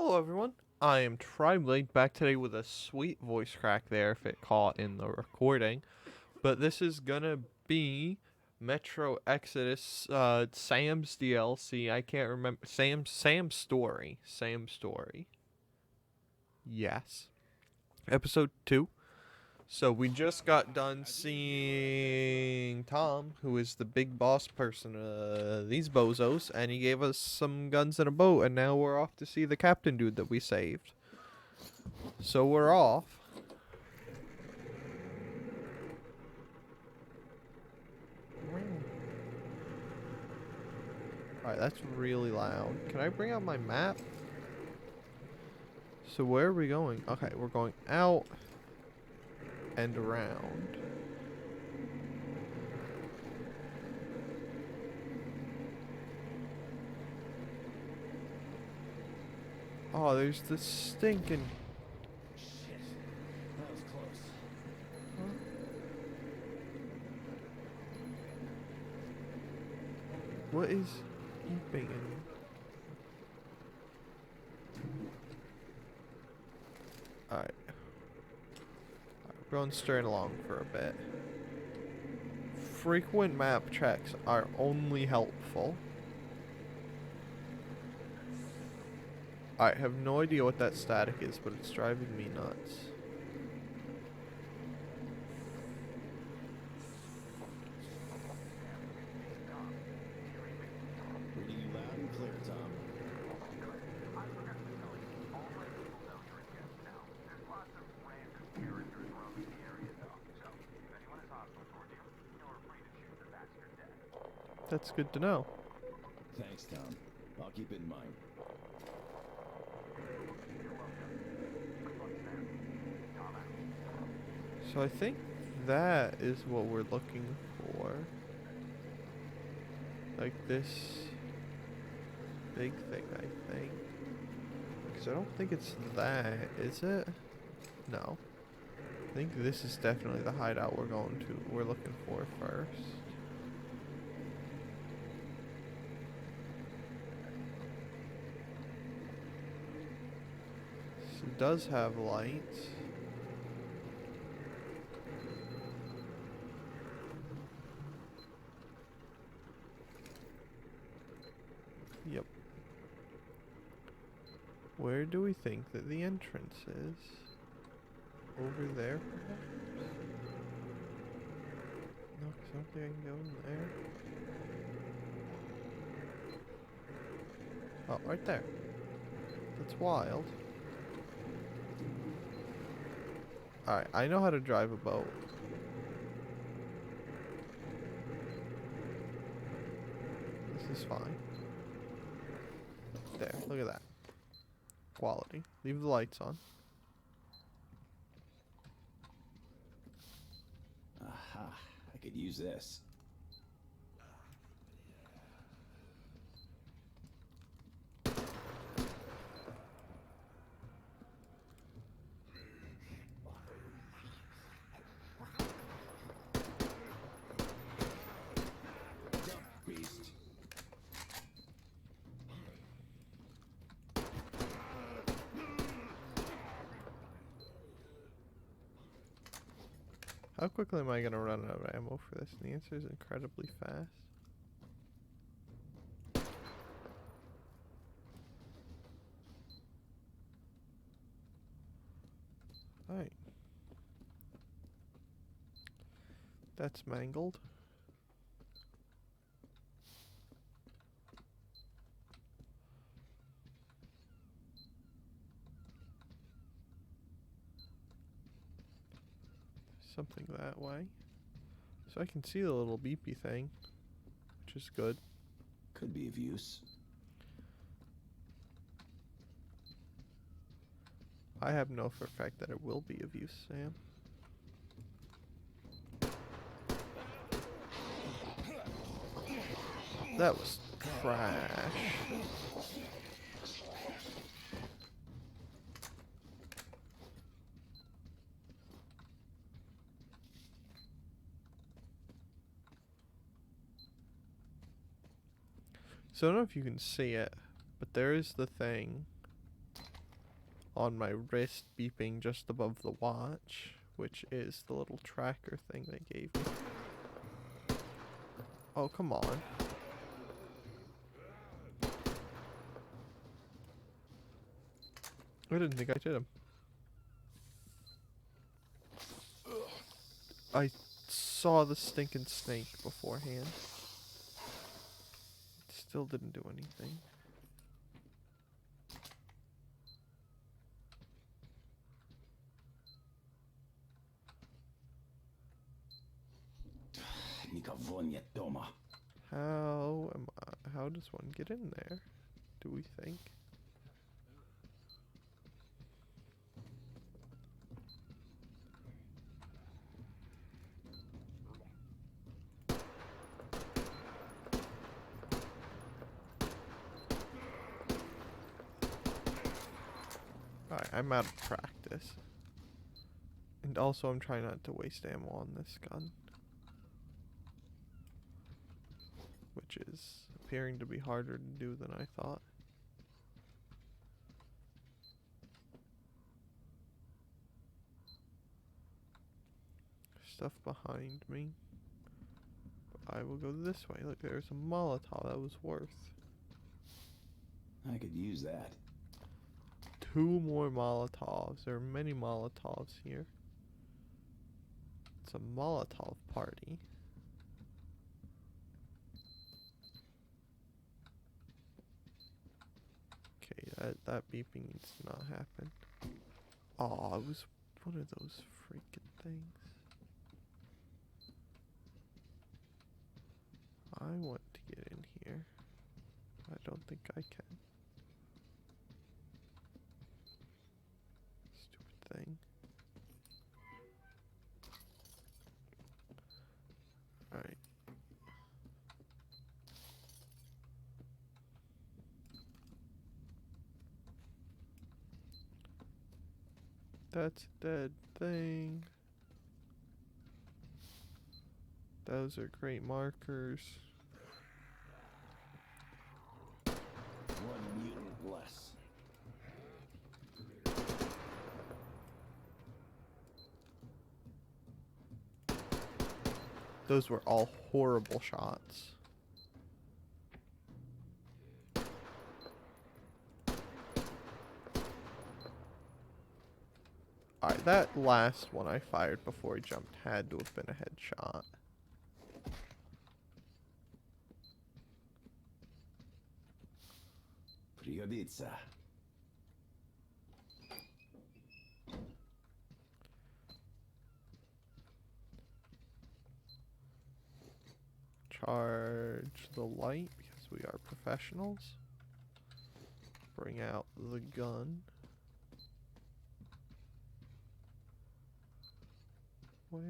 Hello, everyone. I am Triblade back today with a sweet voice crack there if it caught in the recording. But this is gonna be Metro Exodus, Sam's DLC. I can't remember Sam's story. Sam's story. Yes. Episode 2. So we just got done seeing Tom, who is the big boss person these bozos, and he gave us some guns and a boat, and now we're off to see the captain dude that we saved. So we're off. Alright, that's really loud. Can I bring out my map? So where are we going? Okay, we're going out and around. Oh, there's the stinking... Shit. That was close. Huh? What is beeping in? Alright. We're going straight along for a bit. Frequent map checks are only helpful. I have no idea what that static is, but it's driving me nuts. Reading you loud and clear, Tom. That's good to know. Thanks, Tom. I'll keep it in mind. So I think that is what we're looking for. Like this big thing, I think. Because I don't think it's that, is it? No. I think this is definitely the hideout we're looking for first. So it does have lights. Yep. Where do we think that the entrance is? Over there, perhaps? No, 'cause I don't think I can go in there. Oh, right there. That's wild. Alright, I know how to drive a boat. This is fine. There, look at that. Quality. Leave the lights on. Aha. I could use this. Jump, beast. How quickly am I gonna run out of ammo for this? And the answer is incredibly fast. Alright. That's mangled. Something that way. So I can see the little beepy thing, which is good. Could be of use. I have no for a fact that it will be of use, Sam. That was trash. So I don't know if you can see it, but there is the thing on my wrist beeping just above the watch, which is the little tracker thing they gave me. Oh, come on. I didn't think I did him. I saw the stinking snake beforehand. Still didn't do anything. Никого нет дома. How does one get in there? Do we think? Alright, I'm out of practice. And also I'm trying not to waste ammo on this gun. Which is appearing to be harder to do than I thought. Stuff behind me. But I will go this way. Look, there's a Molotov. That was worth. I could use that. 2 more Molotovs. There are many Molotovs here. It's a Molotov party. Okay, that beeping needs to not happen. Oh, it was one of those freaking things. I want to get in here. I don't think I can. Stupid thing. Alright. That's a dead thing. Those are great markers. One mutant less. Those were all horrible shots. Alright, that last one I fired before he jumped had to have been a headshot. Пригодится. Charge the light because we are professionals. Bring out the gun. Where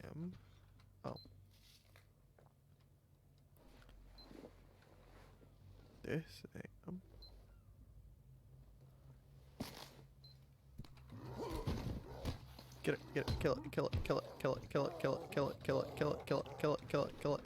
am? Oh. This am. Get it, kill it, kill it, kill it, kill it, kill it, kill it, kill it, kill it, kill it, kill it, kill it, kill it, kill it.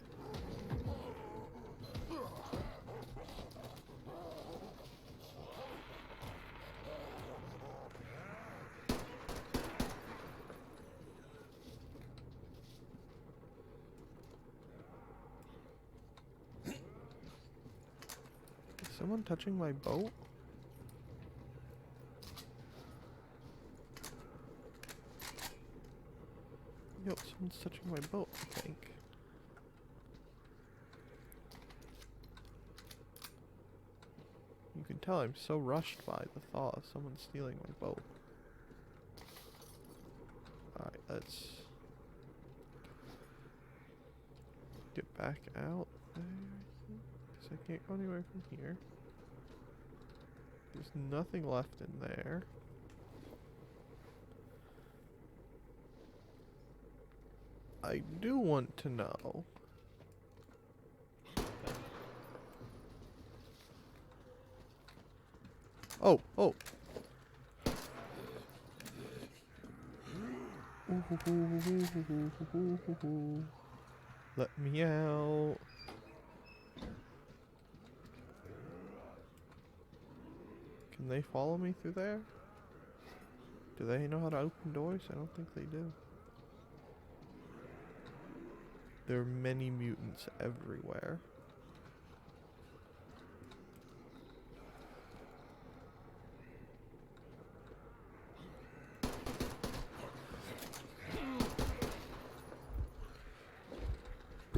Is someone touching my boat? Yo, someone's touching my boat, I think. You can tell I'm so rushed by the thought of someone stealing my boat. Alright, let's get back out there, because I can't go anywhere from here. There's nothing left in there. I do want to know. Oh, oh. Let me out. Can they follow me through there? Do they know how to open doors? I don't think they do. There are many mutants everywhere.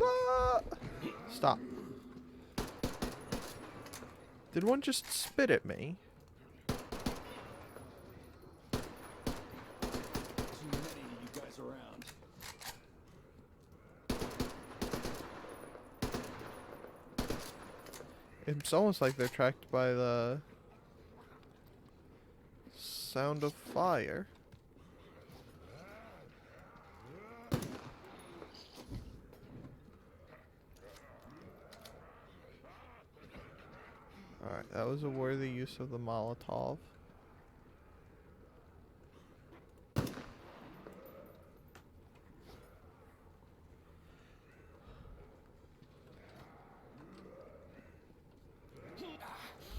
Ah! Stop. Did one just spit at me? Too many of you guys around. It's almost like they're tracked by the sound of fire. Alright, that was a worthy use of the Molotov.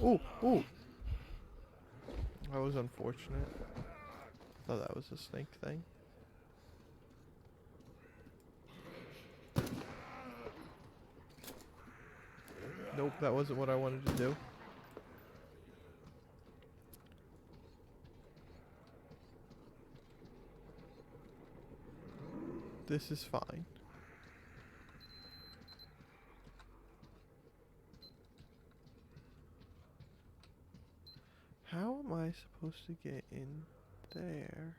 Ooh, ooh. That was unfortunate. Thought that was a snake thing. Nope, that wasn't what I wanted to do. This is fine. How am I supposed to get in there?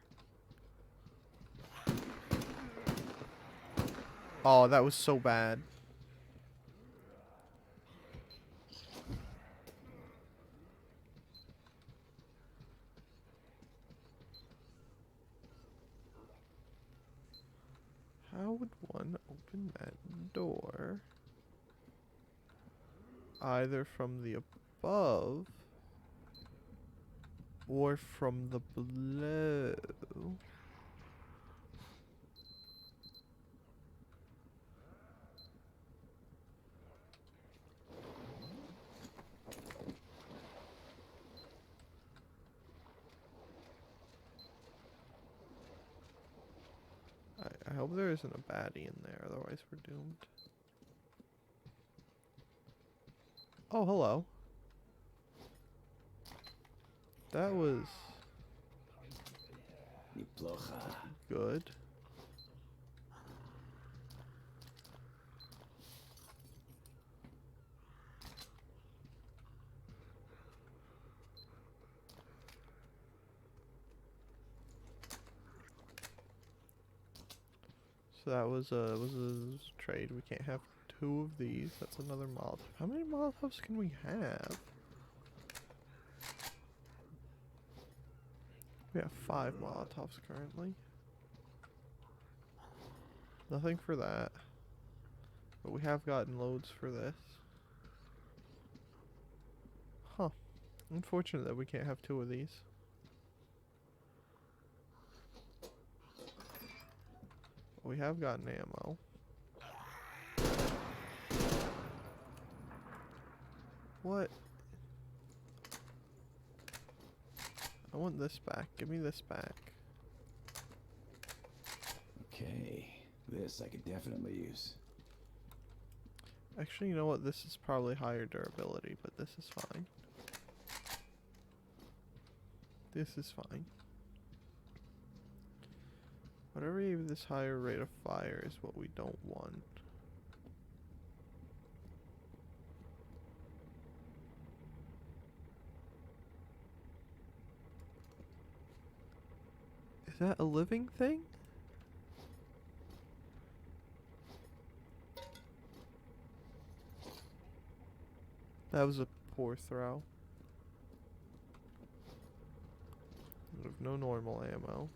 Oh, that was so bad. How would one open that door? Either from the above or from the below. I hope there isn't a baddie in there, otherwise we're doomed. Oh, hello. That was Neplokha. good. So that was a trade. We can't have two of these. That's another Molotov. How many Molotovs can we have? We have 5 Molotovs currently. Nothing for that. But we have gotten loads for this. Huh. Unfortunate that we can't have 2 of these. But we have gotten ammo. What? I want this back. Give me this back. Okay, this I could definitely use. Actually, you know what? This is probably higher durability, but this is fine. This is fine. Whatever gave this higher rate of fire is what we don't want. Is that a living thing? That was a poor throw. We have no normal ammo.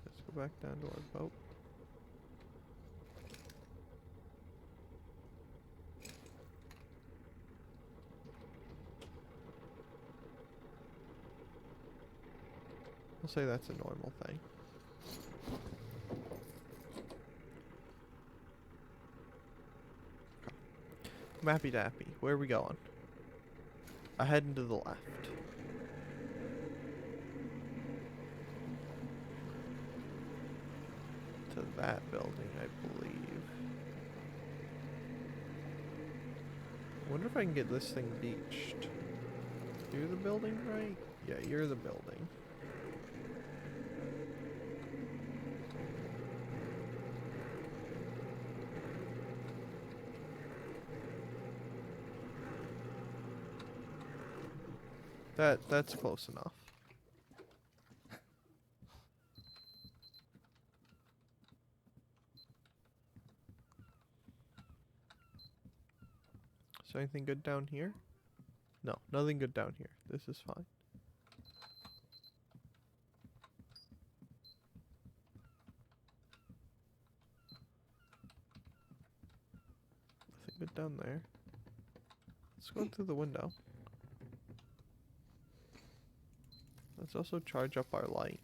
Let's go back down to our boat. I'll say that's a normal thing. Mappy Dappy, where are we going? Ahead and to the left. to that building, I believe. I wonder if I can get this thing beached. You're the building, right? Yeah, you're the building. That's close enough. Is there anything good down here? No, nothing good down here. This is fine. Nothing good down there. Let's go through the window. Let's also charge up our light.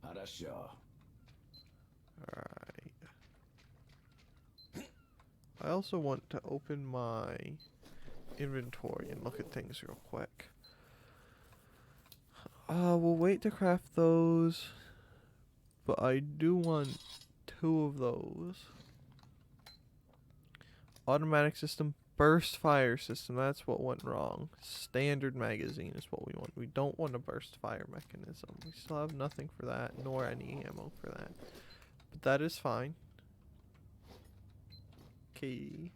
Хорошо. Alright. I also want to open my inventory and look at things real quick. We'll wait to craft those, but I do want 2 of those. Automatic system, burst fire system, that's what went wrong. Standard magazine is what we want. We don't want a burst fire mechanism. We still have nothing for that, nor any ammo for that. But that is fine. Okay.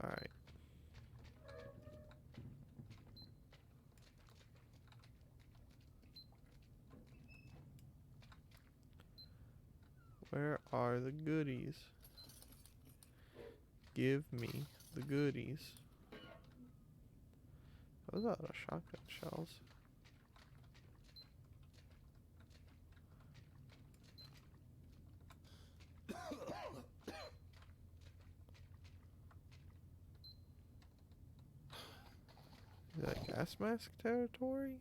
Alright. Where are the goodies? Give me the goodies. Those are the shotgun shells. Is that gas mask territory?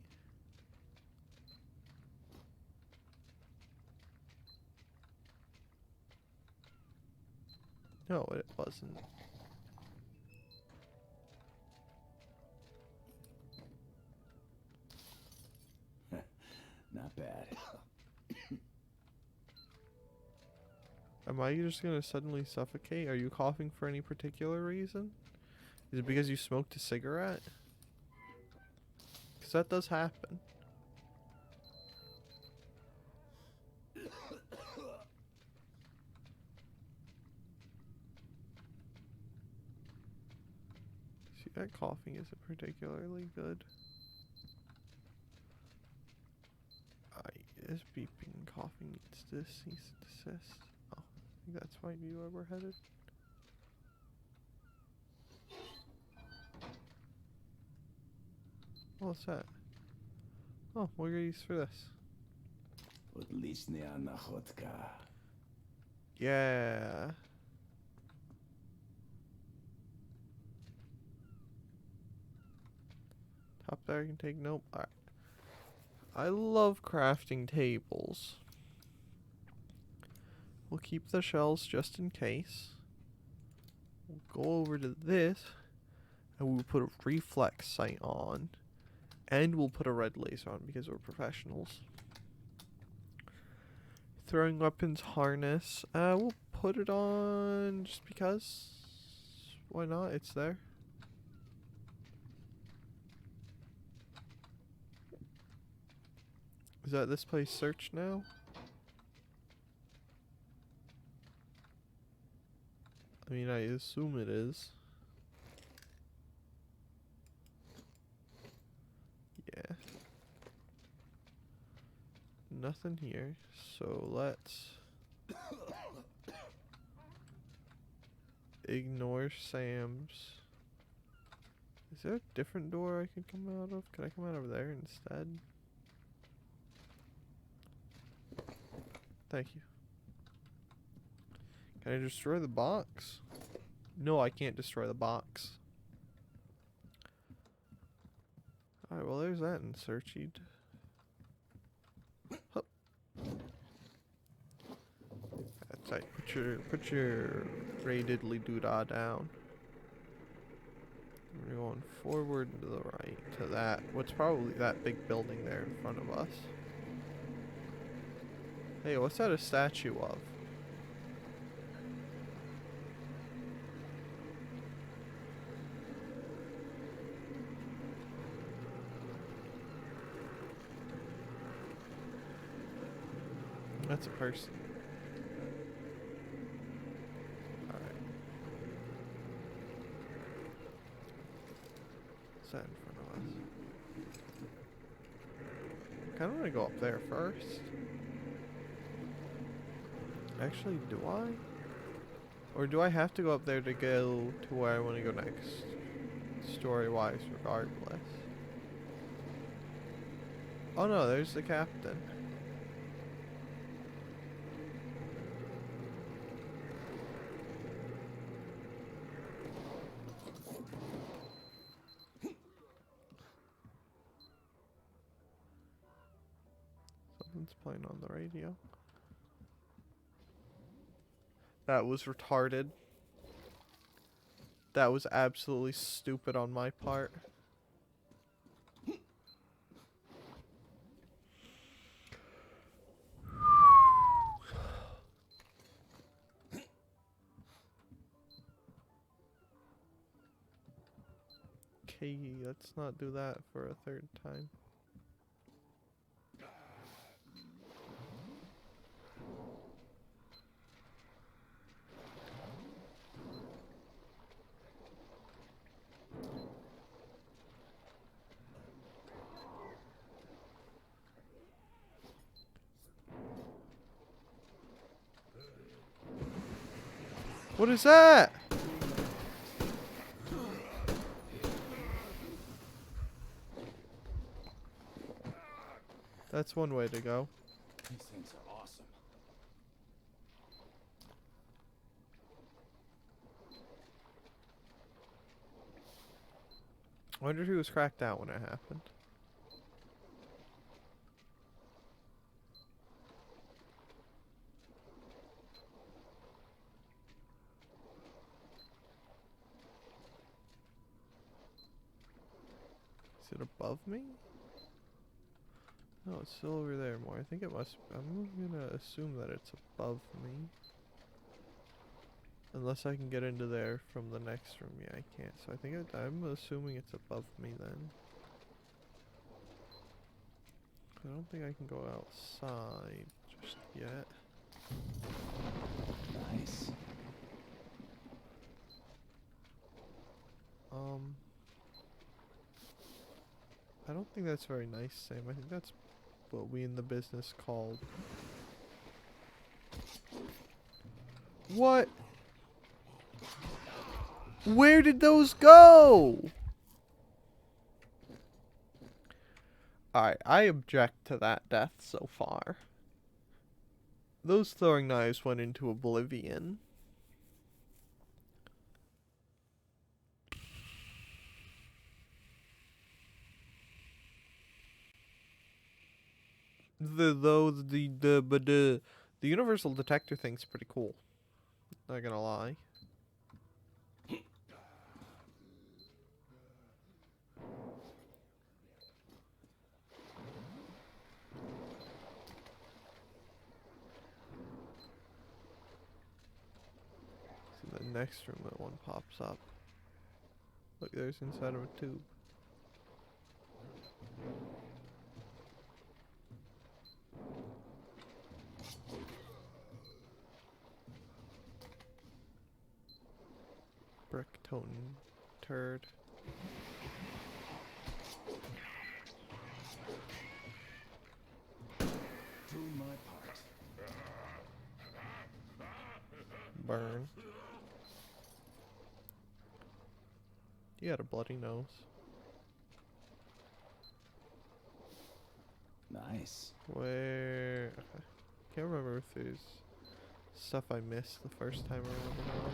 No, it wasn't. Not bad. Am I just gonna suddenly suffocate? Are you coughing for any particular reason? Is it because you smoked a cigarette? Because that does happen. See, that coughing isn't particularly good. This beeping and coughing needs to cease and desist. Oh, I think that's might be where we're headed. What's that? Oh, we're gonna use for this. Отличная находка. Yeah. Top there, I can take nope. Alright. I love crafting tables. We'll keep the shells just in case. We'll go over to this, and we'll put a reflex sight on. And we'll put a red laser on because we're professionals. Throwing weapons harness. We'll put it on just because. Why not? It's there. Is that this place searched now? I mean, I assume it is. Yeah. Nothing here. So let's ignore Sam's. Is there a different door I could come out of? Can I come out of there instead? Thank you. Can I destroy the box? No, I can't destroy the box. Alright, well there's that in Searchied. Hup. That's Alright, put your Ray Diddley Doodah down. We're going forward to the right to that. What's probably that big building there in front of us. Hey, what's that a statue of? That's a person. Alright. What's that in front of us? I kinda wanna go up there first. Actually, do I? Or do I have to go up there to go to where I wanna go next? Story-wise, regardless. Oh no, there's the captain. Something's playing on the radio. That was retarded. That was absolutely stupid on my part. Okay, let's not do that for a third time. What is that? That's one way to go. These things are awesome. I wonder who was cracked out when it happened. Is it above me? No, it's still over there more. I think it must. I'm gonna assume that it's above me. Unless I can get into there from the next room. Yeah, I can't. So I think I'm assuming it's above me then. I don't think I can go outside just yet. Nice. I don't think that's very nice, Sam. I think that's what we in the business called. What? Where did those go? Alright, I object to that death so far. Those throwing knives went into oblivion. The universal detector thing's pretty cool. Not gonna lie. See the next room that one pops up. Look, there's inside of a tube. Brick totem turd. Doing my part. Burn. You got a bloody nose. Nice. Where? Okay. Can't remember if there's stuff I missed the first time around or not.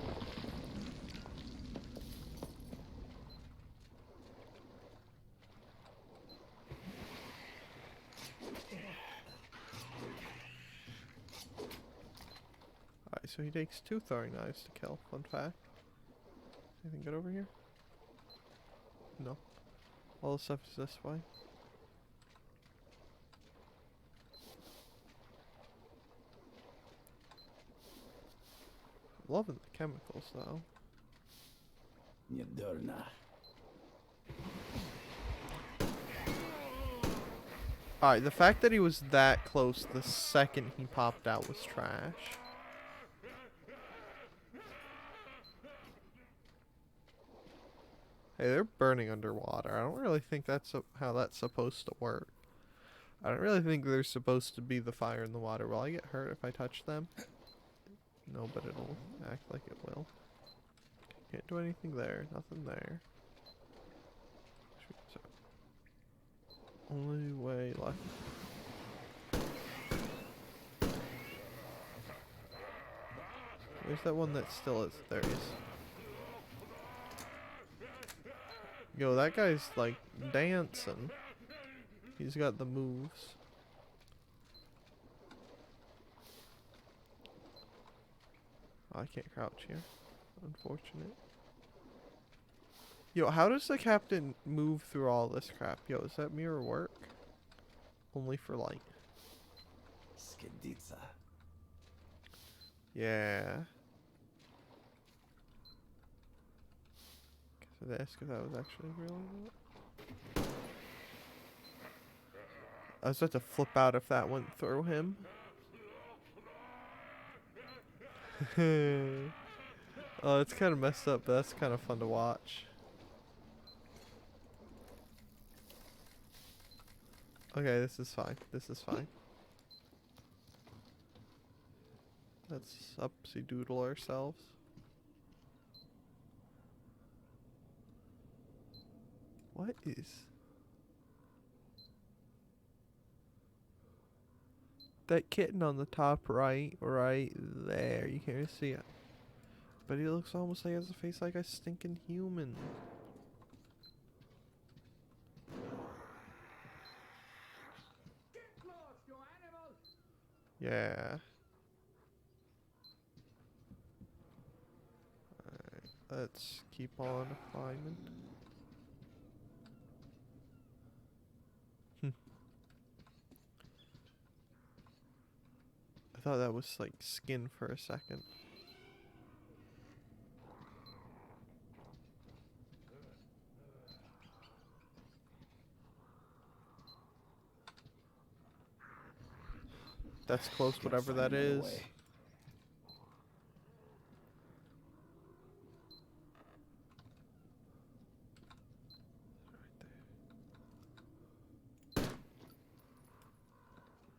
Alright, so he takes 2 throwing knives to kill. Fun fact. Anything good over here? No. All the stuff is this way. Loving the chemicals though. Недурно. Alright, the fact that he was that close the second he popped out was trash. Hey, they're burning underwater. I don't really think that's how that's supposed to work. I don't really think there's supposed to be the fire in the water. Will I get hurt if I touch them? No, but it'll act like it will. Can't do anything there. Nothing there. So, only way left. Where's that one that still is? There he is. Yo, that guy's like dancing. He's got the moves. Oh, I can't crouch here. Unfortunate. Yo, how does the captain move through all this crap? Yo, does that mirror work? Only for light. Skiditsa. Yeah. Guess I'd ask if that was actually real or not. I was about to flip out if that went through him. Oh, it's kind of messed up, but that's kind of fun to watch. Okay, this is fine. This is fine. Let's upsy doodle ourselves. What is that kitten on the top right there? You can't see it. But he looks almost like he has a face like a stinking human. Yeah. Alright, let's keep on climbing. I thought that was like skin for a second. That's close, whatever that is.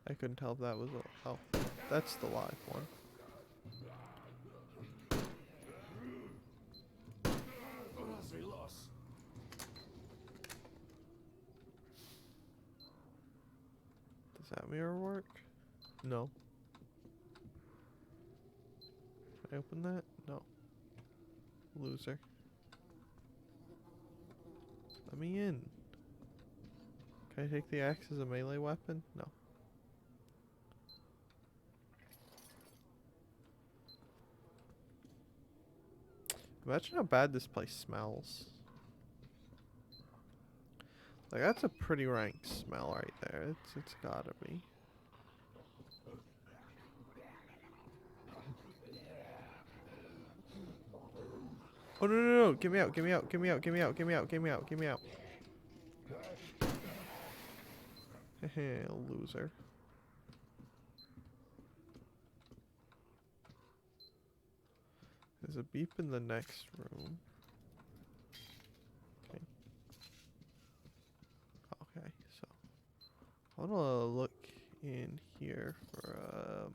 I couldn't tell if that was a... Oh, that's the live one. Does that mirror work? No. Can I open that? No. Loser. Let me in. Can I take the axe as a melee weapon? No. Imagine how bad this place smells. Like, that's a pretty rank smell right there. It's gotta be. Oh, no, no, no. Get me out, get me out, get me out, get me out, get me out, get me out, get me out. Heh, loser. There's a beep in the next room. Okay. Okay, so I wanna look in here for a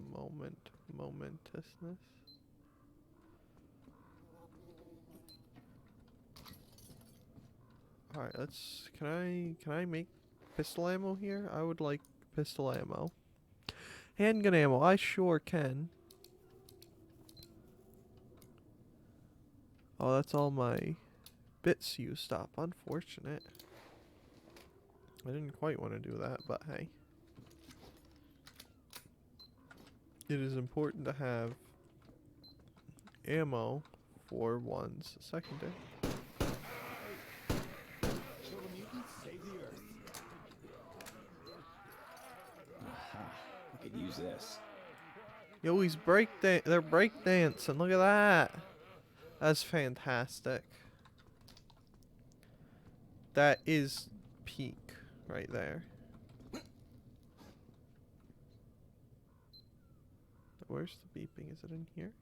momentousness. Alright, let's can I make pistol ammo here? I would like pistol ammo. Handgun ammo, I sure can. Oh, that's all my bits used up. Unfortunate. I didn't quite want to do that, but hey. It is important to have ammo for one's secondary. Kill the mutants, save the Earth. Aha, I could use this. Yo, he's they're breakdancing. Look at that. That's fantastic. That is peak right there. Where's the beeping? Is it in here?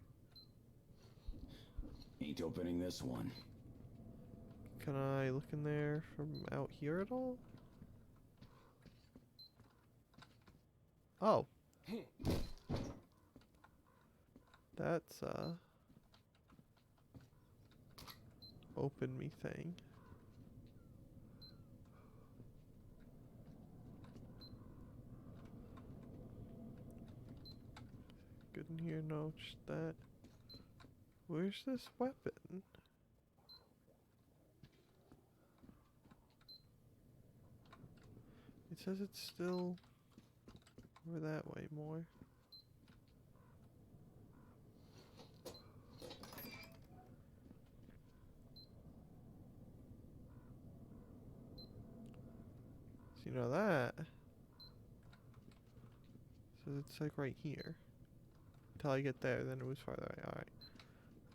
Ain't opening this one. Can I look in there from out here at all? Oh. That's open me thing. Good in here, no, just that. Where's this weapon? It says it's still over that way more. So you know that. So it's like right here. Until I get there, then it was farther away. Alright.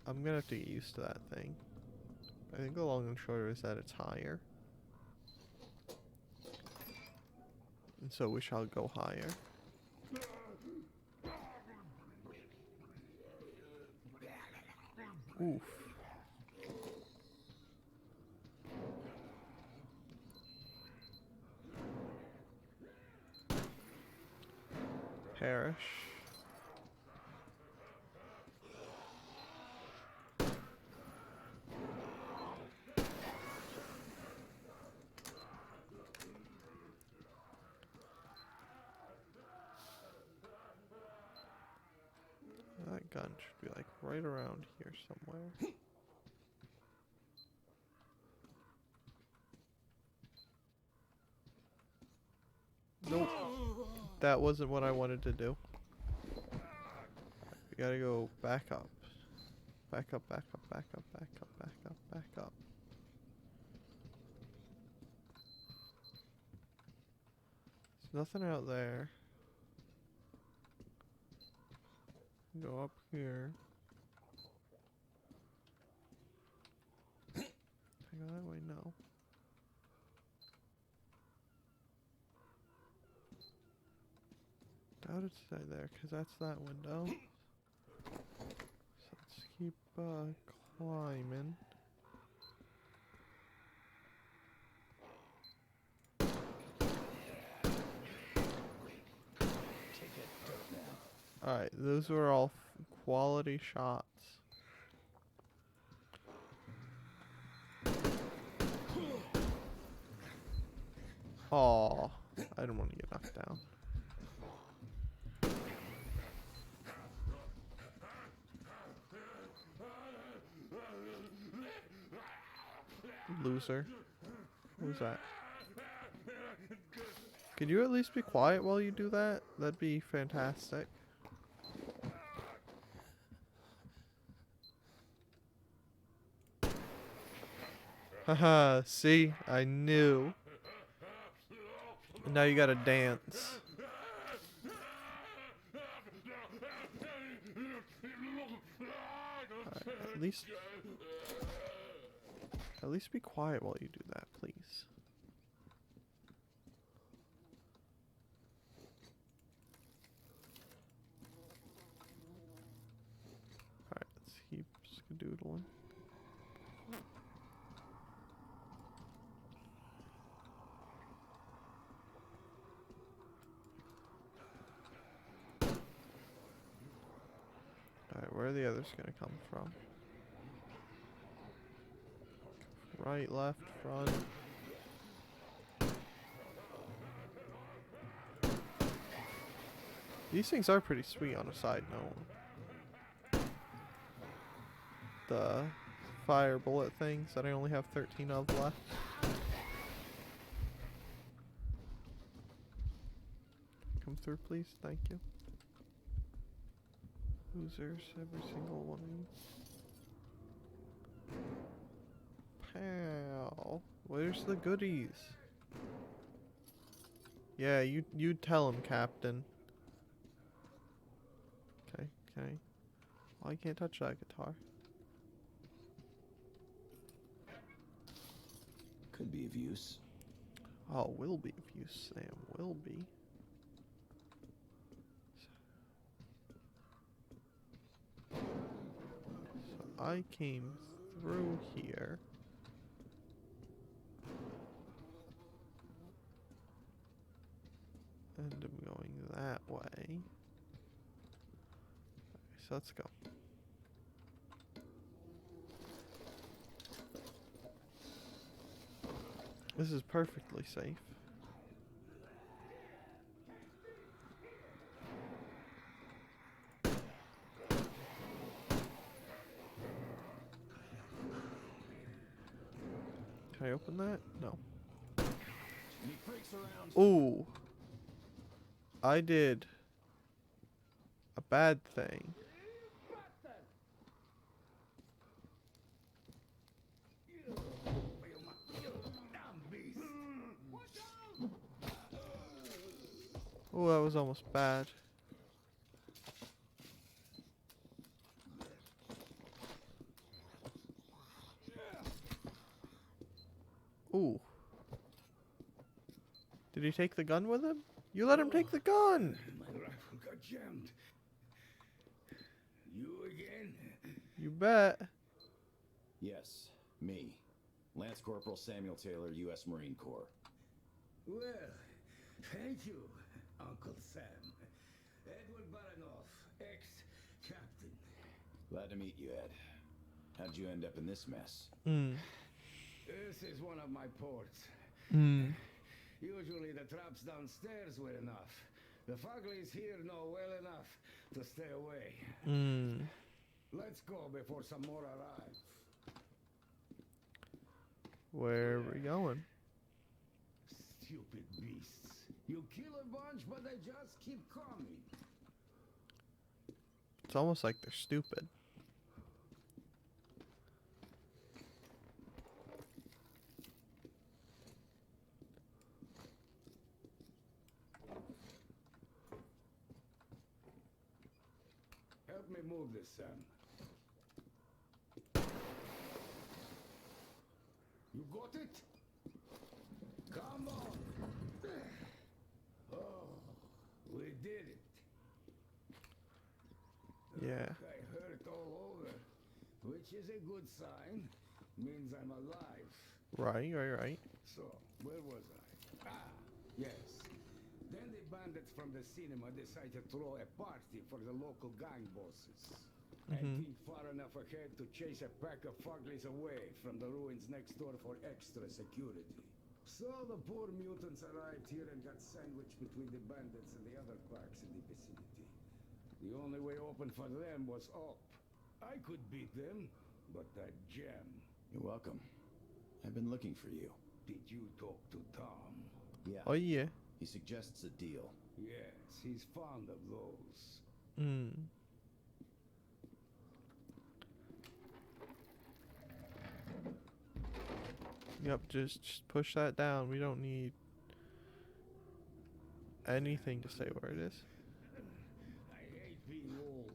I'm gonna have to get used to that thing. I think the long and short is that it's higher. And so we shall go higher. Oof. Perish. That gun should be like right around here somewhere. Nope. That wasn't what I wanted to do. We gotta go back up. Back up, back up, back up, back up, back up, back up. There's nothing out there. Go up here. Can I go that way? No. Doubt it's there, because that's that window. So let's keep climbing. Alright, those were all quality shots. Aw, I didn't want to get knocked down. Loser. What was that? Could you at least be quiet while you do that? That'd be fantastic. Haha, see? I knew. And now you gotta dance. Alright, at least be quiet while you do that, please. Alright, let's keep skadoodling. Alright, where are the others gonna come from? Right, left, front. These things are pretty sweet on a side note. The fire bullet things that I only have 13 of left. Come through, please. Thank you. Losers, every single one of you. Pal, where's the goodies? Yeah, you tell him, Captain. Okay, okay. Oh, I can't touch that guitar. Could be of use. Oh, will be if you, Sam. Will be. So I came through here. And I'm going that way. So let's go. This is perfectly safe. Can I open that? No. Any freaks around? Ooh. I did a bad thing. Oh, that was almost bad. Ooh. Did he take the gun with him? You let him take the gun! My rifle got jammed. You again? You bet. Yes, me. Lance Corporal Samuel Taylor, U.S. Marine Corps. Well, thank you, Uncle Sam. Edward Baranoff, ex-captain. Glad to meet you, Ed. How'd you end up in this mess? This is one of my ports. Usually the traps downstairs were enough. The Fuglies here know well enough to stay away. Let's go before some more arrive. Where are we going? Stupid beasts. You kill a bunch, but they just keep coming. It's almost like they're stupid. Help me move this, Sam. You got it? Come on. Oh, we did it. Yeah. I hurt all over, which is a good sign. Means I'm alive. Right. So, where was I? Ah, yes. Then the bandits from the cinema decided to throw a party for the local gang bosses. I think far enough ahead to chase a pack of Fuglies away from the ruins next door for extra security. So the poor mutants arrived here and got sandwiched between the bandits and the other packs in the vicinity. The only way open for them was up. I could beat them, but that gem. You're welcome. I've been looking for you. Did you talk to Tom? Yeah. Oh yeah. He suggests a deal. Yes, he's fond of those. Yep, just push that down. We don't need anything to say where it is. I hate being old.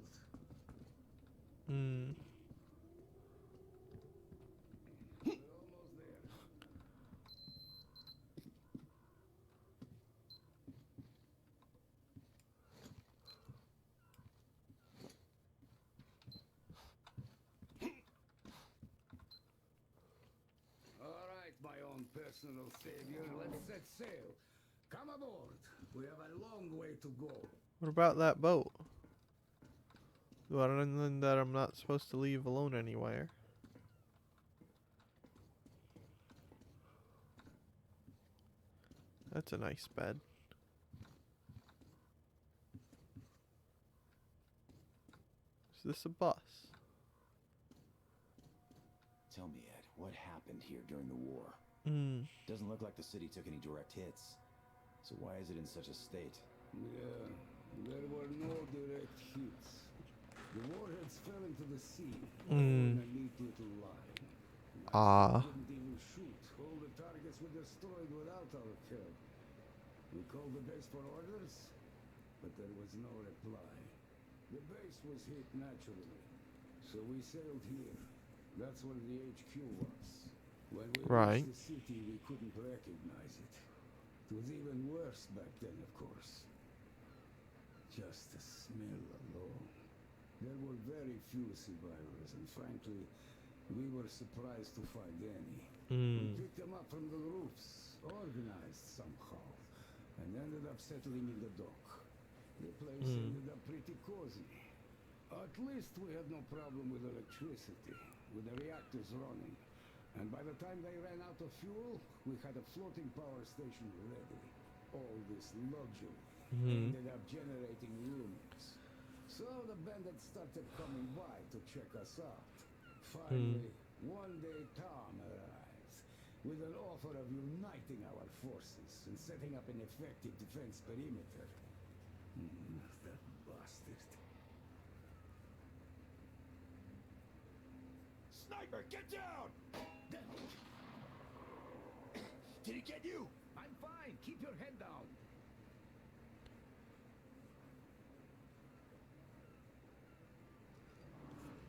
We're almost there. All right, my own personal savior, let's set sail. Come aboard. We have a long way to go. What about that boat? The one that I'm not supposed to leave alone anywhere. That's a nice bed. Is this a bus? Tell me, Ed, what happened here during the war? Doesn't look like the city took any direct hits. So why is it in such a state? Yeah, there were no direct hits. The warheads fell into the sea. Mm. In a neat little line. Ah. Couldn't even shoot. All the targets were destroyed without our help. We called the base for orders, but there was no reply. The base was hit naturally, so we sailed here. That's where the HQ was. When we Right. reached the city, we couldn't recognize it. It was even worse back then, of course. Just the smell alone. There were very few survivors, and frankly, we were surprised to find any. We picked them up from the roofs, organized somehow, and ended up settling in the dock. The place ended up pretty cozy. At least we had no problem with electricity, with the reactors running. And by the time they ran out of fuel, we had a floating power station ready. All this luxury ended up generating rumors. So the bandits started coming by to check us out. Finally, one day Tom arrives with an offer of uniting our forces and setting up an effective defense perimeter. That bastard. Sniper, get down! Did he get you? I'm fine. Keep your head down.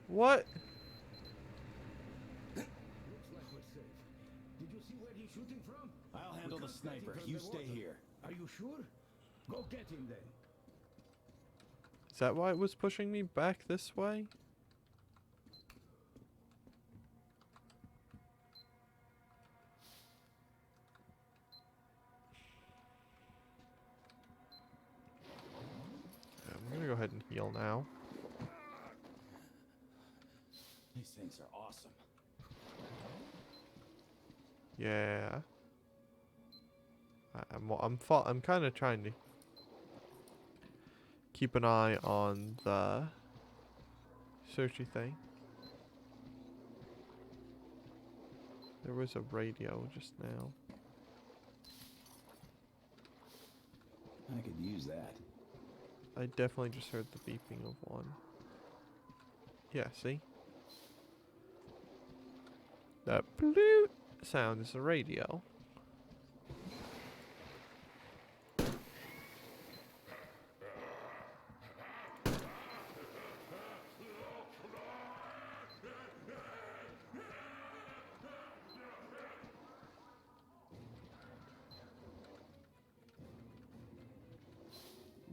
What? Looks like we're safe. Did you see where he's shooting from? I'll handle the can't get him sniper. from You the stay water. here. Are you sure? Go get him then. Is that why it was pushing me back this way? I'm gonna go ahead and heal now. These things are awesome. Yeah. I'm kind of trying to keep an eye on the searchy thing. There was a radio just now. I could use that. I definitely just heard the beeping of one. Yeah, see? That bloop sound is a radio.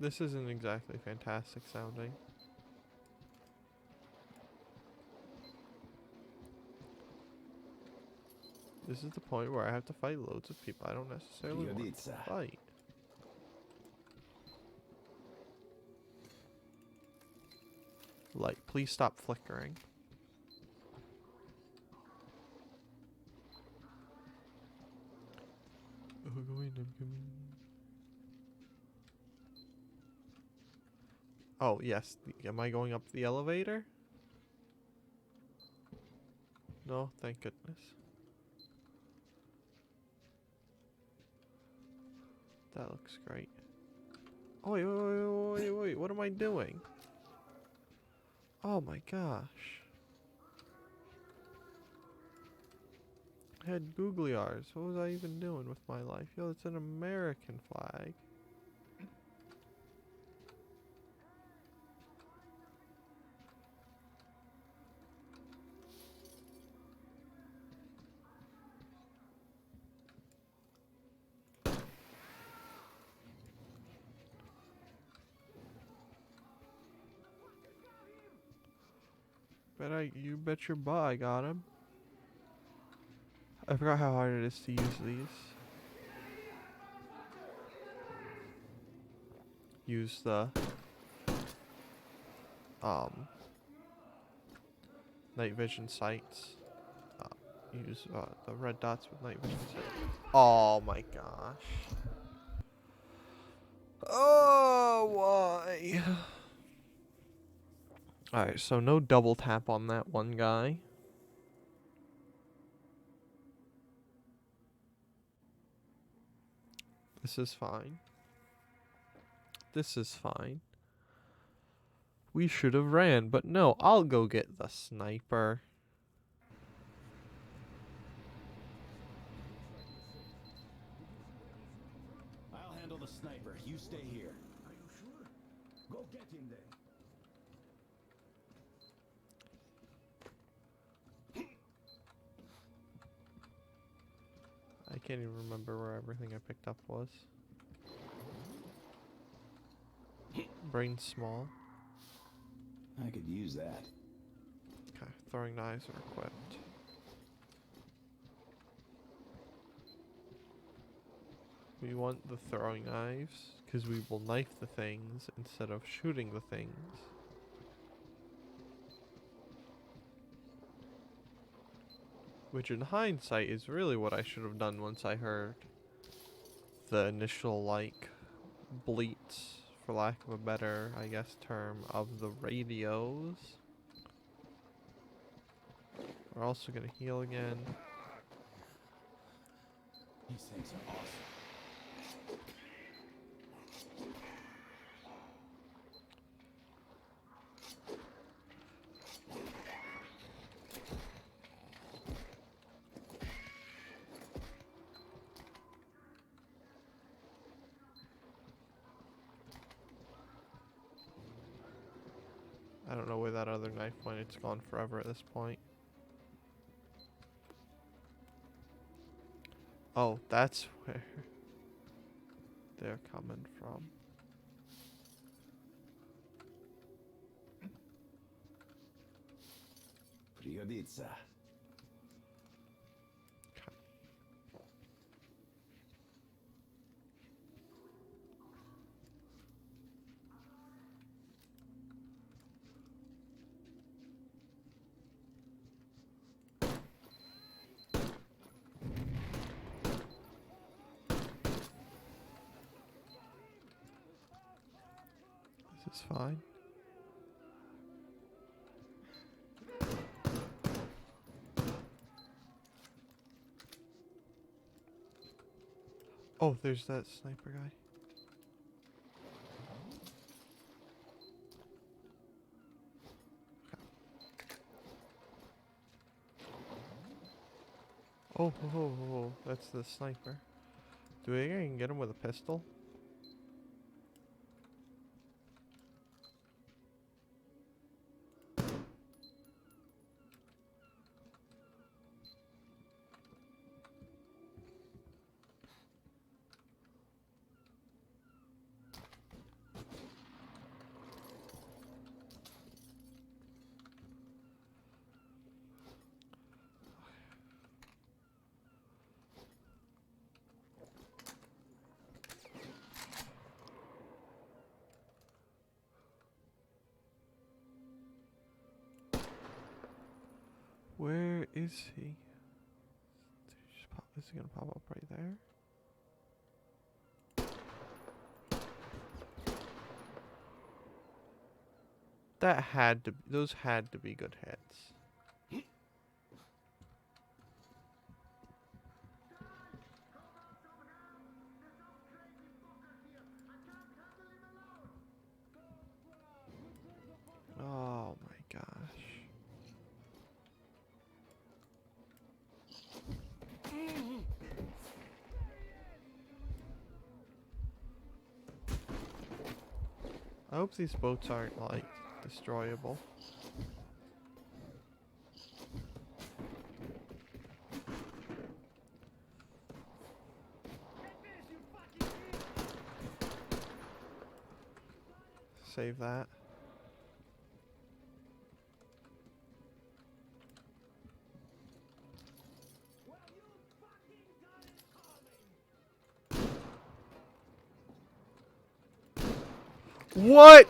This isn't exactly fantastic sounding. This is the point where I have to fight loads of people I don't necessarily want to Пригодится. fight. Light, please stop flickering. Oh, yes. Am I going up the elevator? No, thank goodness. That looks great. Oh, wait. What am I doing? Oh my gosh. I had googly eyes. What was I even doing with my life? Yo, it's an American flag. You bet your butt I got him. I forgot how hard it is to use these. Use the night vision sights. Use the red dots with night vision sights. Oh my gosh. Oh, why? Alright, so no double tap on that one guy. This is fine. This is fine. We should have ran, but no, I'll go get the sniper. I'll handle the sniper. You stay here. Are you sure? Go get him then. I can't even remember where everything I picked up was. Brain small. I could use that. Okay, throwing knives are equipped. We want the throwing knives because we will knife the things instead of shooting the things. Which in hindsight is really what I should have done once I heard the initial like bleats, for lack of a better, I guess, term, of the radios. We're also gonna heal again. These things are awesome. I don't know where that other knife went. It's gone forever at this point. Oh, that's where they're coming from. Приgodится. This is fine. Oh, there's that sniper guy. Oh, that's the sniper. Do we think I can get him with a pistol? Where is he? Is he gonna pop up right there? That had to. Those had to be good hits. Oh my gosh. I hope these boats aren't like destroyable. Save that. What?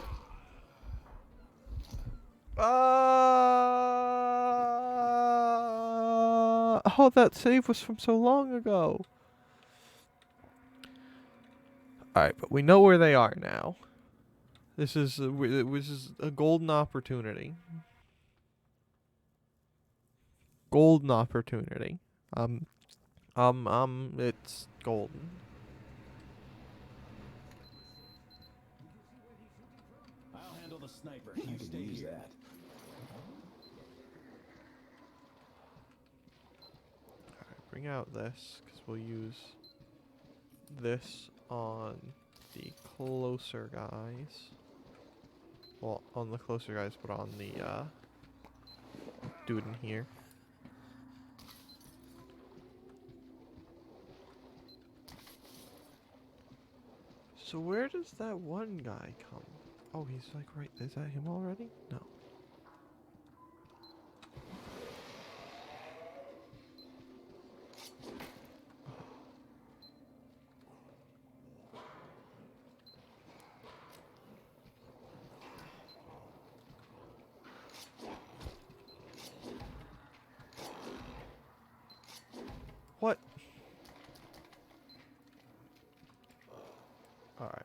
Oh, that save was from so long ago. Alright, but we know where they are now. This is a golden opportunity. Golden opportunity. It's golden. I'll handle handle the sniper. You stay use here. That. Alright, bring out this, because we'll use this on the closer guys. Well, on the closer guys, but on the dude in here. So where does that one guy come? Oh, he's like right. Is that him already? No. What? Alright.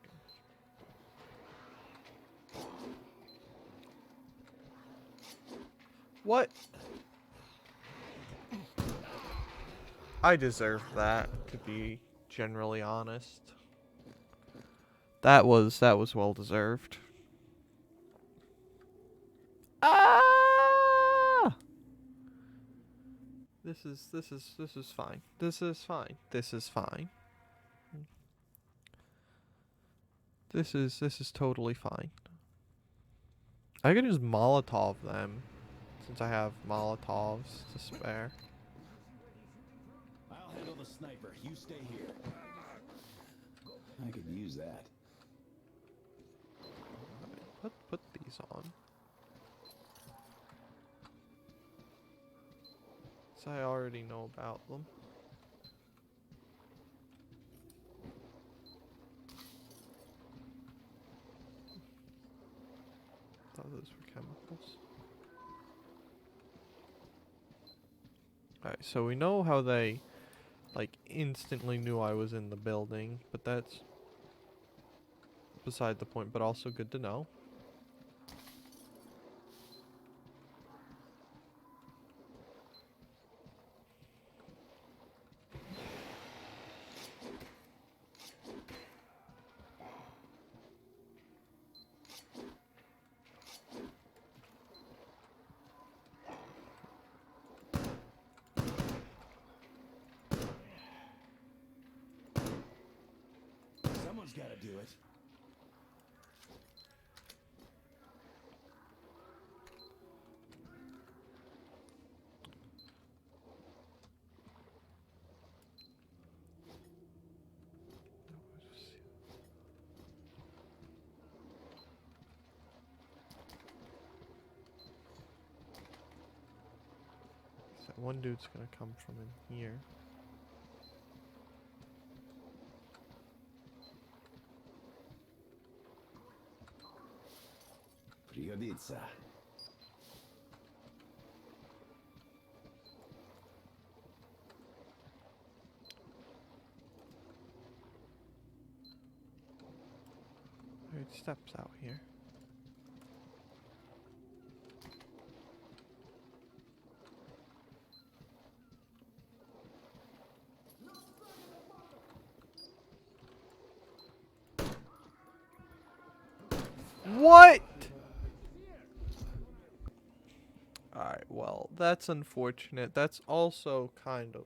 What? I deserve that, to be generally honest. That was well deserved. Ah! This is fine. This is fine. This is fine. This is totally fine. I could just Molotov them, since I have Molotovs to spare. I'll handle the sniper. You stay here. I could use that. Put these on. So I already know about them. Thought those were chemicals. Alright, so we know how they like instantly knew I was in the building, but that's beside the point, but also good to know. Someone's got to do it. That one dude's gonna come from in here. Пригодится. Alright, steps out here. What? Alright, well, that's unfortunate. That's also kind of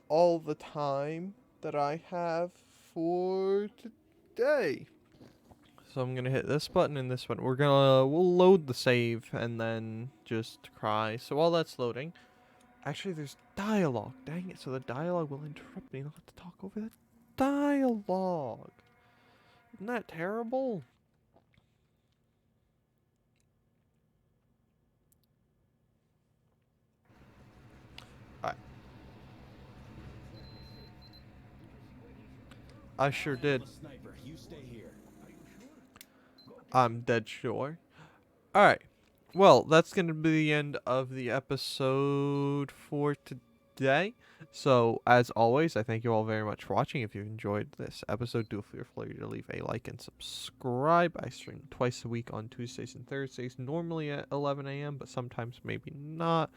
all the time that I have for today. So I'm gonna hit this button and this one. We'll load the save and then just cry. So while that's loading, actually there's dialogue. Dang it! So the dialogue will interrupt me, and I'll have to talk over the dialogue. Isn't that terrible? I sure did. Sniper, you stay here. I'm dead sure. Alright. Well, that's going to be the end of the episode for today. So, as always, I thank you all very much for watching. If you enjoyed this episode, do feel free to leave a like and subscribe. I stream twice a week on Tuesdays and Thursdays, normally at 11 a.m., but sometimes maybe not,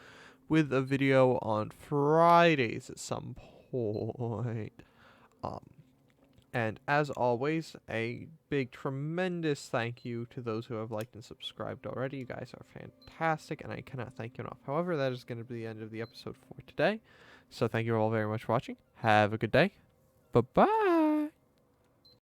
with a video on Fridays at some point. And as always, a big, tremendous thank you to those who have liked and subscribed already. You guys are fantastic, and I cannot thank you enough. However, that is going to be the end of the episode for today. So thank you all very much for watching. Have a good day. Bye-bye.